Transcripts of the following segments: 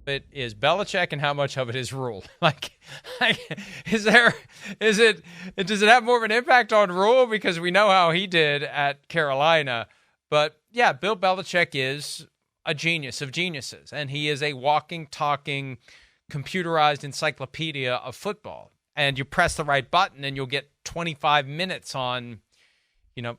it is Belichick and how much of it is Rhule? Does it have more of an impact on Rhule because we know how he did at Carolina? But yeah, Bill Belichick is a genius of geniuses, and he is a walking, talking, computerized encyclopedia of football. And you press the right button, and you'll get 25 minutes on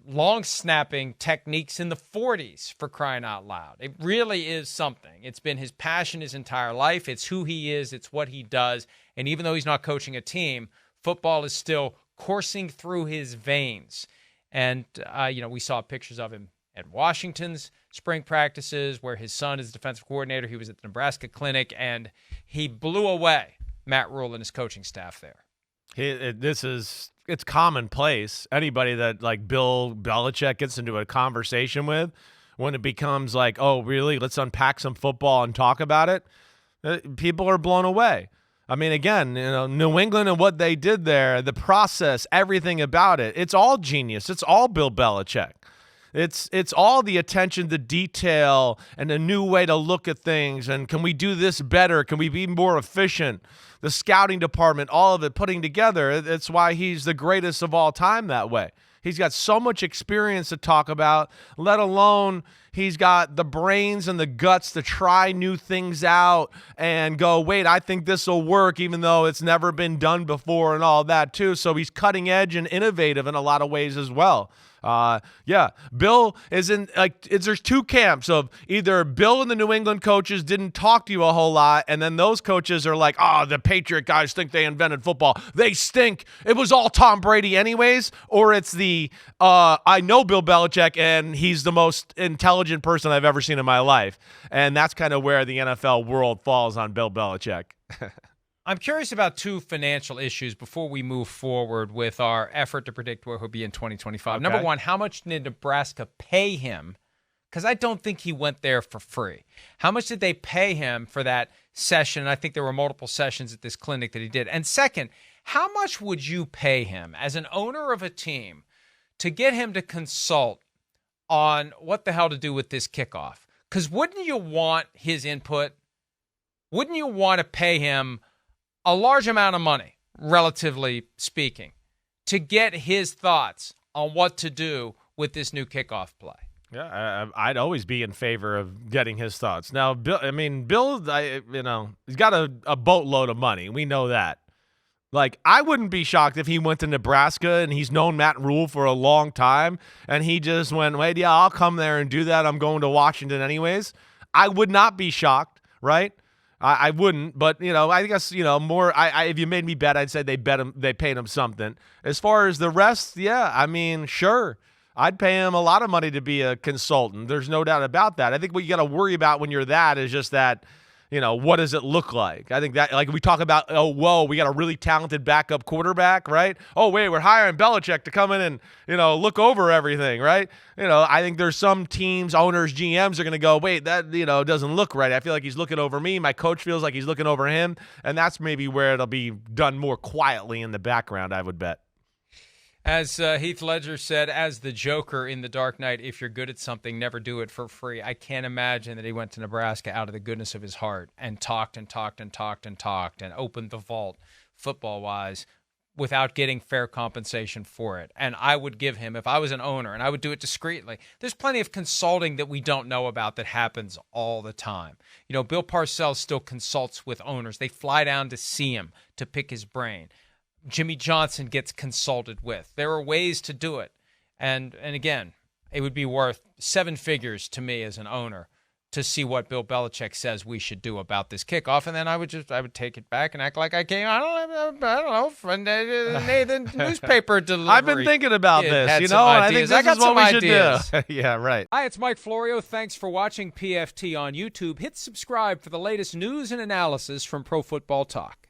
long snapping techniques in the 40s, for crying out loud. It really is something. It's been his passion his entire life. It's who he is. It's what he does. And even though he's not coaching a team, football is still coursing through his veins. And, we saw pictures of him at Washington's spring practices where his son is defensive coordinator. He was at the Nebraska clinic, and he blew away Matt Rhule and his coaching staff there. It's commonplace. Anybody that like Bill Belichick gets into a conversation with, when it becomes like, oh, really? Let's unpack some football and talk about it. People are blown away. I mean, again, New England and what they did there, the process, everything about it. It's all genius. It's all Bill Belichick. It's all the attention to detail and a new way to look at things. And can we do this better? Can we be more efficient? The scouting department, all of it putting together. It's why he's the greatest of all time that way. He's got so much experience to talk about, let alone he's got the brains and the guts to try new things out and go, wait, I think this will work, even though it's never been done before and all that too. So he's cutting edge and innovative in a lot of ways as well. Bill is there's two camps of either Bill and the New England coaches didn't talk to you a whole lot, and then those coaches are like, the Patriot guys think they invented football. They stink. It was all Tom Brady anyways. Or it's the, I know Bill Belichick, and he's the most intelligent person I've ever seen in my life. And that's kind of where the NFL world falls on Bill Belichick. I'm curious about two financial issues before we move forward with our effort to predict where he'll be in 2025. Okay. Number one, how much did Nebraska pay him? Because I don't think he went there for free. How much did they pay him for that session? I think there were multiple sessions at this clinic that he did. And second, how much would you pay him as an owner of a team to get him to consult on what the hell to do with this kickoff? Because wouldn't you want his input? Wouldn't you want to pay him a large amount of money, relatively speaking, to get his thoughts on what to do with this new kickoff play? Yeah, I'd always be in favor of getting his thoughts. Now, Bill, he's got a boatload of money. We know that. Like, I wouldn't be shocked if he went to Nebraska and he's known Matt Rhule for a long time and he just went, wait, yeah, I'll come there and do that. I'm going to Washington anyways. I would not be shocked, right? I wouldn't, but I guess more. If you made me bet, I'd say they paid him something. As far as the rest, yeah, I mean, sure, I'd pay him a lot of money to be a consultant. There's no doubt about that. I think what you got to worry about when you're that is just that, what does it look like? I think that, like we talk about, we got a really talented backup quarterback, right? Oh, wait, we're hiring Belichick to come in and, look over everything, right? I think there's some teams, owners, GMs are going to go, wait, that, doesn't look right. I feel like he's looking over me. My coach feels like he's looking over him. And that's maybe where it'll be done more quietly in the background, I would bet. As Heath Ledger said, as the Joker in The Dark Knight, if you're good at something, never do it for free. I can't imagine that he went to Nebraska out of the goodness of his heart and talked and opened the vault football-wise without getting fair compensation for it. And I would give him, if I was an owner, and I would do it discreetly, there's plenty of consulting that we don't know about that happens all the time. Bill Parcells still consults with owners. They fly down to see him to pick his brain. Jimmy Johnson gets consulted with. There are ways to do it. And again, it would be worth seven figures to me as an owner to see what Bill Belichick says we should do about this kickoff. And then I would take it back and act like I came, I don't know, from the newspaper delivery. I've been thinking about this, and I think this is what we should do. Yeah, right. Hi, it's Mike Florio. Thanks for watching PFT on YouTube. Hit subscribe for the latest news and analysis from Pro Football Talk.